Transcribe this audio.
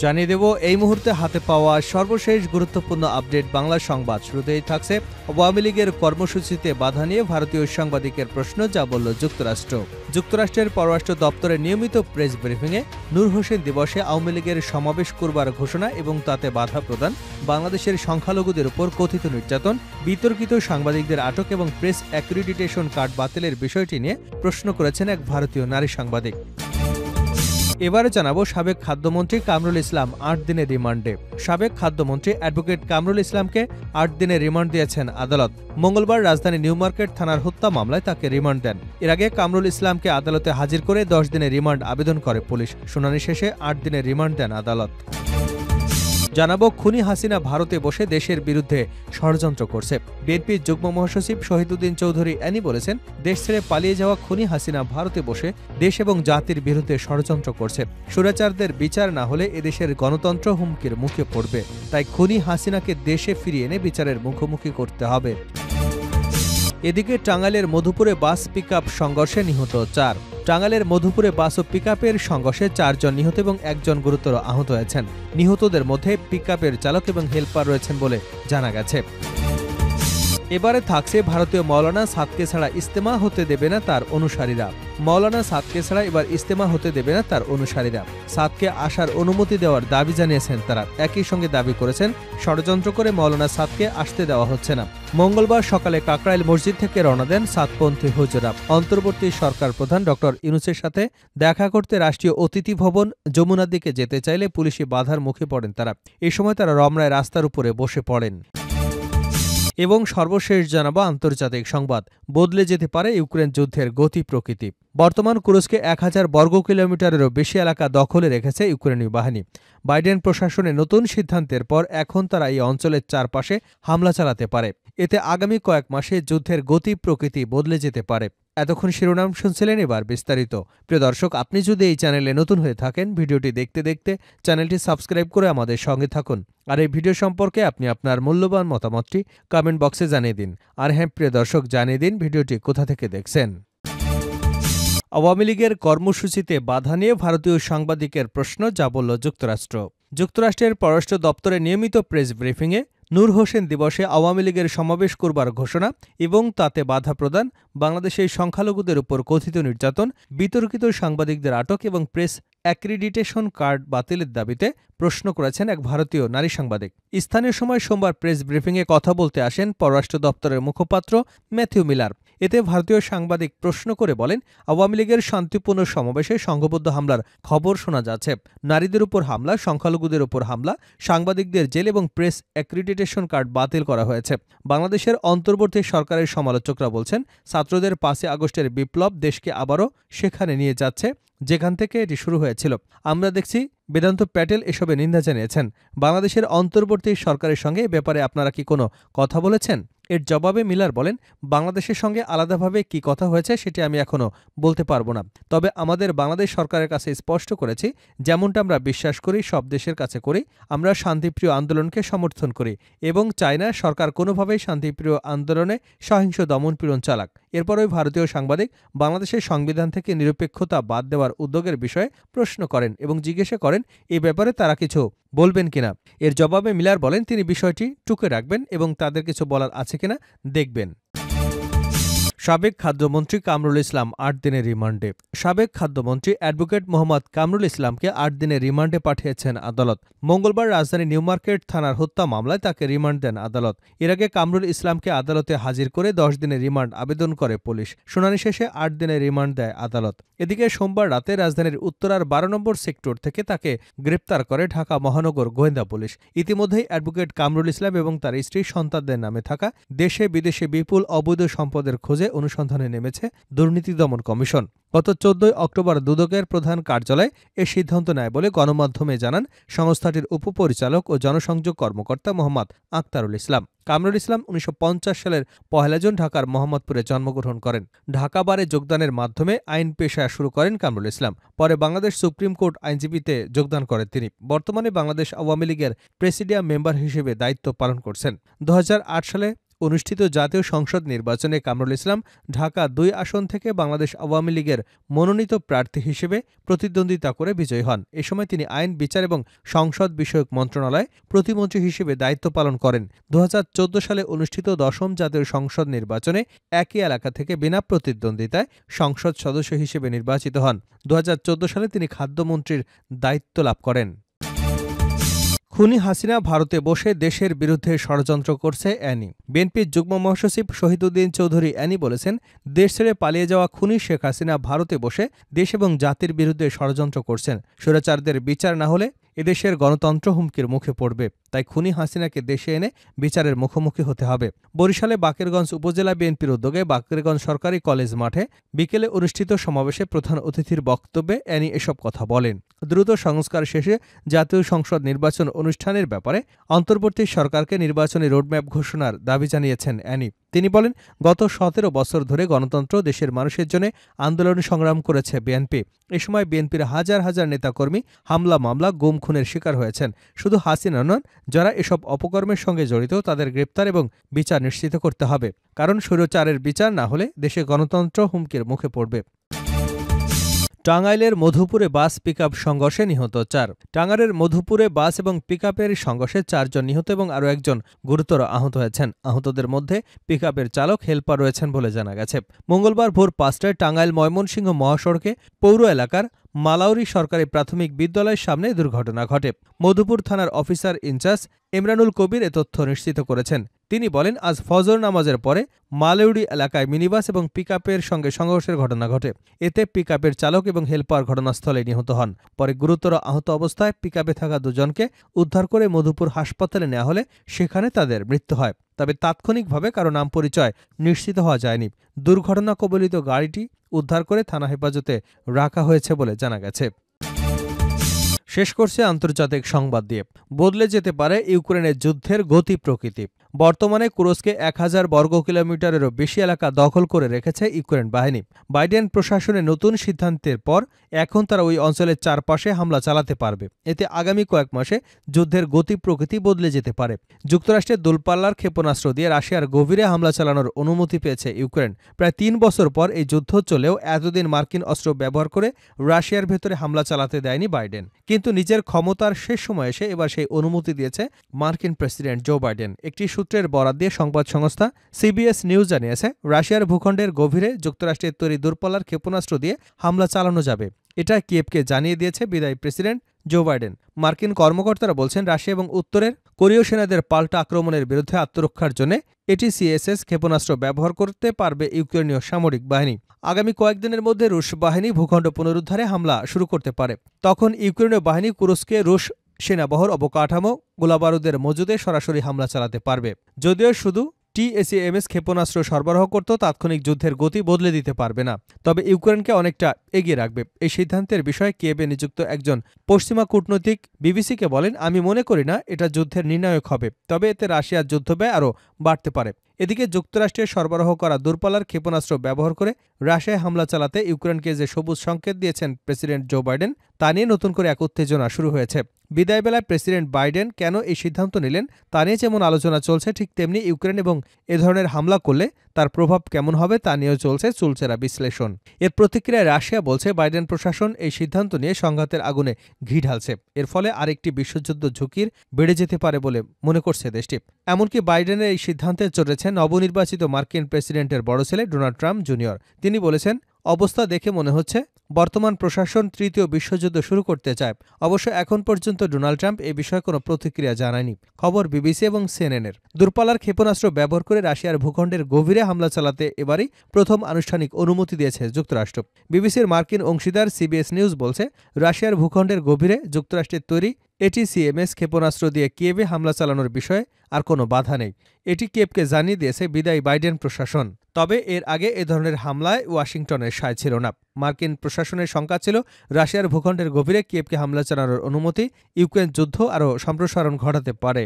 জানিয়ে দেব এই মুহূর্তে হাতে পাওয়া সর্বশেষ গুরুত্বপূর্ণ আপডেট বাংলা সংবাদ। শুরুতেই থাকছে আওয়ামী লীগের কর্মসূচিতে বাধা নিয়ে ভারতীয় সাংবাদিকের প্রশ্ন, যা বলল যুক্তরাষ্ট্র। যুক্তরাষ্ট্রের পররাষ্ট্র দপ্তরের নিয়মিত প্রেস ব্রিফিংয়ে নূর হোসেন দিবসে আওয়ামী লীগের সমাবেশ করবার ঘোষণা এবং তাতে বাধা প্রদান, বাংলাদেশের সংখ্যালঘুদের উপর কথিত নির্যাতন, বিতর্কিত সাংবাদিকদের আটক এবং প্রেস অ্যাক্রিডিটেশন কার্ড বাতিলের বিষয়টি নিয়ে প্রশ্ন করেছেন এক ভারতীয় নারী সাংবাদিক। এবারে জানাবো সাবেক খাদ্যমন্ত্রী কামরুল ইসলাম ৮ দিনের রিমান্ডে। সাবেক খাদ্যমন্ত্রী অ্যাডভোকেট কামরুল ইসলামকে ৮ দিনের রিমান্ড দিয়েছেন আদালত। মঙ্গলবার রাজধানী নিউ মার্কেট থানার হত্যা মামলায় তাকে রিমান্ড দেন। এর আগে কামরুল ইসলামকে আদালতে হাজির করে ১০ দিনের রিমান্ড আবেদন করে পুলিশ। শুনানি শেষে ৮ দিনের রিমান্ড দেন আদালত। জানাবো খুনি হাসিনা ভারতে বসে দেশের বিরুদ্ধে ষড়যন্ত্র করছে। বিএনপির যুগ্ম মহাসচিব শহীদুদ্দিন চৌধুরী অ্যানি বলেছেন, দেশ ছেড়ে পালিয়ে যাওয়া খুনি হাসিনা ভারতে বসে দেশ এবং জাতির বিরুদ্ধে ষড়যন্ত্র করছে। স্বৈরাচারদের বিচার না হলে এদেশের গণতন্ত্র হুমকির মুখে পড়বে। তাই খুনি হাসিনাকে দেশে ফিরিয়ে এনে বিচারের মুখোমুখি করতে হবে। এদিকে টাঙ্গাইলের মধুপুরে বাস পিকআপ সংঘর্ষে নিহত ৪। টাঙ্গাইলের মধুপুরে বাস ও পিকআপের সংঘর্ষে ৪ জন নিহত এবং ১ জন গুরুতর আহত হয়েছেন। নিহতদের মধ্যে পিকআপের চালক এবং হেলপার রয়েছেন বলে জানা গেছে। এবারে থাকছে ভারতীয় মৌলানা সাদকে ছাড়া ইস্তেমা হতে দেবে না তার অনুসারীরা। মৌলানা সাদকে ছাড়া এবার ইস্তেমা হতে দেবে না তার অনুসারীরা। সাদকে আসার অনুমতি দেওয়ার দাবি জানিয়েছেন তারা। একই সঙ্গে দাবি করেছেন, ষড়যন্ত্র করে মৌলানা সাদকে আসতে দেওয়া হচ্ছে না। মঙ্গলবার সকালে কাকরাইল মসজিদ থেকে রওনা দেন সাদপন্থী হুজুরা। অন্তর্বর্তী সরকার প্রধান ডক্টর ইউনূসের সাথে দেখা করতে রাষ্ট্রীয় অতিথি ভবন যমুনার দিকে যেতে চাইলে পুলিশি বাধার মুখে পড়েন তারা। এ সময় তারা রমনায় রাস্তার উপরে বসে পড়েন। এবং সর্বশেষ জানাবো আন্তর্জাতিক সংবাদ। বদলে যেতে পারে ইউক্রেন যুদ্ধের গতি প্রকৃতি। বর্তমান কুরস্কে ১,০০০ বর্গ কিলোমিটারেরও বেশি এলাকা দখলে রেখেছে ইউক্রেনীয় বাহিনী। বাইডেন প্রশাসনের নতুন সিদ্ধান্তের পর এখন তারা এই অঞ্চলের চারপাশে হামলা চালাতে পারে। এতে আগামী কয়েক মাসে যুদ্ধের গতি প্রকৃতি বদলে যেতে পারে। এতক্ষণ শিরোনাম শুনছিলেন, এবার বিস্তারিত। প্রিয় দর্শক, আপনি যদি এই চ্যানেলে নতুন হয়ে থাকেন, ভিডিওটি দেখতে দেখতে চ্যানেলটি সাবস্ক্রাইব করে আমাদের সঙ্গে থাকুন। আর এই ভিডিও সম্পর্কে আপনি আপনার মূল্যবান মতামতটি কমেন্ট বক্সে জানিয়ে দিন। আর হ্যাঁ প্রিয় দর্শক, জানিয়ে দিন ভিডিওটি কোথা থেকে দেখছেন। আওয়ামী লীগের কর্মসূচিতে বাধা নিয়ে ভারতীয় সাংবাদিকের প্রশ্ন, যা বলল যুক্তরাষ্ট্র। যুক্তরাষ্ট্রের পররাষ্ট্র দপ্তরের নিয়মিত প্রেস ব্রিফিংয়ে নূর হোসেন দিবসে আওয়ামী লীগের সমাবেশ করবার ঘোষণা এবং তাতে বাধা প্রদান, বাংলাদেশের সংখ্যালঘুদের উপর কথিত নির্যাতন, বিতর্কিত সাংবাদিকদের আটক এবং প্রেস অ্যাক্রিডিটেশন কার্ড বাতিলের দাবিতে প্রশ্ন করেছেন এক ভারতীয় নারী সাংবাদিক। স্থানীয় সময় সোমবার প্রেস ব্রিফিংয়ে কথা বলতে আসেন পররাষ্ট্র দপ্তরের মুখপাত্র ম্যাথিউ মিলার। এতে ভারতীয় সাংবাদিক প্রশ্ন করে বলেন, আওয়ামী লীগের শান্তিপূর্ণ সমাবেশে সংঘবদ্ধ হামলার খবর শোনা যাচ্ছে। নারীদের উপর হামলা, সংখ্যালঘুদের উপর হামলা, সাংবাদিকদের জেল এবং প্রেস অ্যাক্রিডিটেশন কার্ড বাতিল করা হয়েছে। বাংলাদেশের অন্তর্বর্তী সরকারের সমালোচকরা বলছেন, ছাত্রদের ৫ই আগস্টের বিপ্লব দেশকে আবারও সেখানে নিয়ে যাচ্ছে যেখান থেকে এটি শুরু হয়েছিল। আমরা দেখছি বেদান্ত প্যাটেল এসবে নিন্দা জানিয়েছেন। বাংলাদেশের অন্তর্বর্তী সরকারের সঙ্গে এ ব্যাপারে আপনারা কি কোনো কথা বলেছেন? এর জবাবে মিলার বলেন, বাংলাদেশের সঙ্গে আলাদাভাবে কি কথা হয়েছে সেটি আমি এখনো বলতে পারবো না। তবে আমাদের বাংলাদেশ সরকারের কাছে স্পষ্ট করেছি, যেমনটা আমরা বিশ্বাস করি, সব দেশের কাছে করি, আমরা শান্তিপ্রিয় আন্দোলনকে সমর্থন করি এবং চাই না সরকার কোনোভাবেই শান্তিপ্রিয় আন্দোলনে সহিংস দমনপীড়ন চালাক। এরপর ওই ভারতীয় সাংবাদিক বাংলাদেশের সংবিধান থেকে নিরপেক্ষতা বাদ দেওয়ার উদ্যোগের বিষয়ে প্রশ্ন করেন এবং জিজ্ঞাসা করেন এ ব্যাপারে তারা কিছু বলবেন কিনা। এর জবাবে মিলার বলেন, তিনি বিষয়টি টুকে রাখবেন এবং তাদের কিছু বলার আছে কিনা দেখবেন। সাবেক খাদ্যমন্ত্রী কামরুল ইসলাম ৮ দিনের রিমান্ডে। সাবেক খাদ্যমন্ত্রী অ্যাডভোকেট মোহাম্মদ কামরুল ইসলামকে ৮ দিনের রিমান্ডে পাঠিয়েছেন আদালত। মঙ্গলবার রাজধানী নিউ মার্কেট থানার হত্যা মামলায় তাকে রিমান্ড দেন আদালত। এর আগে কামরুল ইসলামকে আদালতে হাজির করে ১০ দিনের রিমান্ড আবেদন করে পুলিশ। শুনানি শেষে ৮ দিনের রিমান্ড দেয় আদালত। এদিকে সোমবার রাতে রাজধানীর উত্তরার ১২ নম্বর সেক্টর থেকে তাকে গ্রেপ্তার করে ঢাকা মহানগর গোয়েন্দা পুলিশ। ইতিমধ্যেই অ্যাডভোকেট কামরুল ইসলাম এবং তার স্ত্রী সন্তানদের নামে থাকা দেশে বিদেশে বিপুল অবৈধ সম্পদের খোঁজে অনুসন্ধানে নেমেছে দুর্নীতি দমন কমিশন। গত ১৪ অক্টোবর দুদকের প্রধান কার্যালয় এ সিদ্ধান্ত নেয় বলে গণমাধ্যমে জানান সংস্থাটির উপপরিচালক ও জনসংযোগ কর্মকর্তা মোহাম্মদ আক্তারুল ইসলাম। কামরুল ইসলাম ১৯৫০ সালের ১ জুন ঢাকার মোহাম্মদপুরে জন্মগ্রহণ করেন। ঢাকা বারে যোগদানের মাধ্যমে আইন পেশা শুরু করেন কামরুল ইসলাম। পরে বাংলাদেশ সুপ্রিম কোর্ট আইনজীবীতে যোগদান করেন তিনি। বর্তমানে বাংলাদেশ আওয়ামী লীগের প্রেসিডিয়াম মেম্বার হিসেবে দায়িত্ব পালন করছেন। ২০০৮ সালে অনুষ্ঠিত জাতীয় সংসদ নির্বাচনে কামরুল ইসলাম ঢাকা ২ আসন থেকে বাংলাদেশ আওয়ামী লীগের মনোনীত প্রার্থী হিসেবে প্রতিদ্বন্দ্বিতা করে বিজয়ী হন। এ সময় তিনি আইন, বিচার এবং সংসদ বিষয়ক মন্ত্রণালয়ে প্রতিমন্ত্রী হিসেবে দায়িত্ব পালন করেন। ২০১৪ সালে অনুষ্ঠিত ১০ম জাতীয় সংসদ নির্বাচনে একই এলাকা থেকে বিনা প্রতিদ্বন্দ্বিতায় সংসদ সদস্য হিসেবে নির্বাচিত হন। ২০১৪ সালে তিনি খাদ্যমন্ত্রীর দায়িত্ব লাভ করেন। খুনি হাসিনা ভারতে বসে দেশের বিরুদ্ধে ষড়যন্ত্র করছে অ্যানি। বিএনপির যুগ্ম মহাসচিব শহীদুদ্দিন চৌধুরী অ্যানি বলেছেন, দেশ ছেড়ে পালিয়ে যাওয়া খুনি শেখ হাসিনা ভারতে বসে দেশ এবং জাতির বিরুদ্ধে ষড়যন্ত্র করছেন। স্বৈরাচারদের বিচার না হলে এদেশের গণতন্ত্র হুমকির মুখে পড়বে। তাই খুনি হাসিনাকে দেশে এনে বিচারের মুখোমুখি হতে হবে। বরিশালে বাকেরগঞ্জ উপজেলা বিএনপির উদ্যোগে বাকেরগঞ্জ সরকারি কলেজ মাঠে বিকেলে অনুষ্ঠিত সমাবেশে প্রধান অতিথির বক্তব্যে অ্যানি এসব কথা বলেন। দ্রুত সংস্কার শেষে জাতীয় সংসদ নির্বাচন অনুষ্ঠানের ব্যাপারে অন্তর্বর্তী সরকারকে নির্বাচনী রোডম্যাপ ঘোষণার দাবি জানিয়েছেন অ্যানি। তিনি বলেন, গত ১৭ বছর ধরে গণতন্ত্র দেশের মানুষের জন্য আন্দোলন সংগ্রাম করেছে বিএনপি। এ সময় বিএনপির হাজার হাজার নেতাকর্মী হামলা, মামলা, গুম, খুনের শিকার হয়েছেন। শুধু হাসিনা নন, যারা এসব অপকর্মের সঙ্গে জড়িত তাদের গ্রেপ্তার এবং বিচার নিশ্চিত করতে হবে। কারণ স্বৈরাচারের বিচার না হলে দেশে গণতন্ত্র হুমকির মুখে পড়বে। টাঙ্গাইলের মধুপুরে বাস পিকআপ সংঘর্ষে নিহত ৪। টাঙ্গাইলের মধুপুরে বাস এবং পিকআপের সংঘর্ষে ৪ জন নিহত এবং আরও একজন গুরুতর আহত হয়েছেন। আহতদের মধ্যে পিকআপের চালক, হেলপার রয়েছেন বলে জানা গেছে। মঙ্গলবার ভোর ৫টায় টাঙ্গাইল ময়মনসিংহ মহাসড়কে পৌর এলাকার মালাউরি সরকারি প্রাথমিক বিদ্যালয়ের সামনে দুর্ঘটনা ঘটে। মধুপুর থানার অফিসার ইনচার্জ ইমরানুল কবির এ তথ্য নিশ্চিত করেছেন। তিনি বলেন, আজ ফজর নামাজের পরে মালাউরি এলাকায় মিনিবাস এবং পিকআপের সঙ্গে সংঘর্ষের ঘটনা ঘটে। এতে পিকআপের চালক এবং হেলপার ঘটনাস্থলে নিহত হন। পরে গুরুতর আহত অবস্থায় পিকআপে থাকা দুজনকে উদ্ধার করে মধুপুর হাসপাতালে নেওয়া হলে সেখানে তাদের মৃত্যু হয়। তবে তাৎক্ষণিকভাবে কারো নাম পরিচয় নিশ্চিত হওয়া যায়নি। দুর্ঘটনা কবলিত গাড়িটি উদ্ধার করে থানা হেফাজতে রাখা হয়েছে বলে জানা গেছে। শেষ করছে আন্তর্জাতিক সংবাদ দিয়ে। বদলে যেতে পারে ইউক্রেনের যুদ্ধের গতি প্রকৃতি। বর্তমানে কুরস্কে ১,০০০ বর্গ কিলোমিটারেরও বেশি এলাকা দখল করে রেখেছে ইউক্রেন বাহিনী। বাইডেন প্রশাসনের নতুন সিদ্ধান্তের পর এখন তারা ওই অঞ্চলের চারপাশে হামলা চালাতে পারবে। এতে আগামী কয়েক মাসে যুদ্ধের গতি প্রকৃতি বদলে যেতে পারে। যুক্তরাষ্ট্রের দূরপাল্লার ক্ষেপণাস্ত্র দিয়ে রাশিয়ার গভীরে হামলা চালানোর অনুমতি পেয়েছে ইউক্রেন। প্রায় ৩ বছর পর এই যুদ্ধ চলেও এতদিন মার্কিন অস্ত্র ব্যবহার করে রাশিয়ার ভেতরে হামলা চালাতে দেয়নি বাইডেন। কিন্তু নিজের ক্ষমতার শেষ সময় এসে এবার সেই অনুমতি দিয়েছে মার্কিন প্রেসিডেন্ট জো বাইডেন। একটি সূত্রের বরাত দিয়ে সংবাদ সংস্থা সিবিএস নিউজ জানিয়েছে, রাশিয়ার ভূখণ্ডের গভীরে যুক্তরাষ্ট্রের তৈরি দূরপাল্লার ক্ষেপণাস্ত্র দিয়ে হামলা চালানো যাবে। এটা কিয়েভকে জানিয়ে দিয়েছে বিদায়ী প্রেসিডেন্ট জো বাইডেন। মার্কিন কর্মকর্তারা বলছেন, রাশিয়া এবং উত্তরের কোরীয় সেনাদের পাল্টা আক্রমণের বিরুদ্ধে আত্মরক্ষার জন্য এটিসিএসএস ক্ষেপণাস্ত্র ব্যবহার করতে পারবে ইউক্রেনীয় সামরিক বাহিনী। আগামী কয়েকদিনের মধ্যে রুশ বাহিনী ভূখণ্ড পুনরুদ্ধারে হামলা শুরু করতে পারে। তখন ইউক্রেনীয় বাহিনী কুরস্কে রুশ সেনাবহর অবকাঠামো, গোলাবারুদের মজুদে সরাসরি হামলা চালাতে পারবে। যদিও শুধু টিএসএমএস ক্ষেপণাস্ত্র সরবরাহ করত তাৎক্ষণিক যুদ্ধের গতি বদলে দিতে পারবে না, তবে ইউক্রেনকে অনেকটা এগিয়ে রাখবে। এই সিদ্ধান্তের বিষয়ে কিয়েভে নিযুক্ত একজন পশ্চিমা কূটনৈতিক বিবিসিকে বলেন, আমি মনে করি না এটা যুদ্ধের নির্ণায়ক হবে, তবে এতে রাশিয়ার যুদ্ধব্যয় আরও বাড়তে পারে। এদিকে যুক্তরাষ্ট্রের সরবরাহ করা দূরপাল্লার ক্ষেপণাস্ত্র ব্যবহার করে রাশিয়ায় হামলা চালাতে ইউক্রেনকে যে সবুজ সংকেত দিয়েছেন প্রেসিডেন্ট জো বাইডেন, তা নিয়ে নতুন করে এক উত্তেজনা শুরু হয়েছে। বিদায়বেলায় প্রেসিডেন্ট বাইডেন কেন এই সিদ্ধান্ত নিলেন তা নিয়ে যেমন আলোচনা চলছে, ঠিক তেমনি ইউক্রেন এবং এ ধরনের হামলা করলে তার প্রভাব কেমন হবে তা নিয়েও চলছে চুলচেরা বিশ্লেষণ। এর প্রতিক্রিয়ায় রাশিয়া বলছে, বাইডেন প্রশাসন এই সিদ্ধান্ত নিয়ে সংঘাতের আগুনে ঘি ঢালছে। এর ফলে আরেকটি বিশ্বযুদ্ধ ঝুঁকির বেড়ে যেতে পারে বলে মনে করছে দেশটি। এমনকি বাইডেনের এই সিদ্ধান্তে চড়েছেন নবনির্বাচিত মার্কিন প্রেসিডেন্টের বড় ছেলে ডোনাল্ড ট্রাম্প জুনিয়র। তিনি বলেছেন, অবস্থা দেখে মনে হচ্ছে বর্তমান প্রশাসন তৃতীয় বিশ্বযুদ্ধ শুরু করতে চায়। অবশ্য এখন পর্যন্ত ডোনাল্ড ট্রাম্প এ বিষয়ে কোনো প্রতিক্রিয়া জানায়নি। খবর বিবিসি এবং সিএনএনের। দূরপাল্লার ক্ষেপণাস্ত্র ব্যবহার করে রাশিয়ার ভূখণ্ডের গভীরে হামলা চালাতে এবারই প্রথম আনুষ্ঠানিক অনুমতি দিয়েছে যুক্তরাষ্ট্র। বিবিসির মার্কিন অংশীদার সিবিএস নিউজ বলছে, রাশিয়ার ভূখণ্ডের গভীরে যুক্তরাষ্ট্রের তৈরি এটিসিএমএস ক্ষেপণাস্ত্র দিয়ে কিয়েভে হামলা চালানোর বিষয়ে আর কোনো বাধা নেই। এটি কিয়েভকে জানিয়ে দিয়েছে বিদায়ী বাইডেন প্রশাসন। তবে এর আগে এ ধরনের হামলায় ওয়াশিংটনের সায় ছিল না। মার্কিন প্রশাসনের শঙ্কা ছিল, রাশিয়ার ভূখণ্ডের গভীরে কিয়েভকে হামলা চালানোর অনুমতি ইউক্রেন যুদ্ধ আরও সম্প্রসারণ ঘটাতে পারে।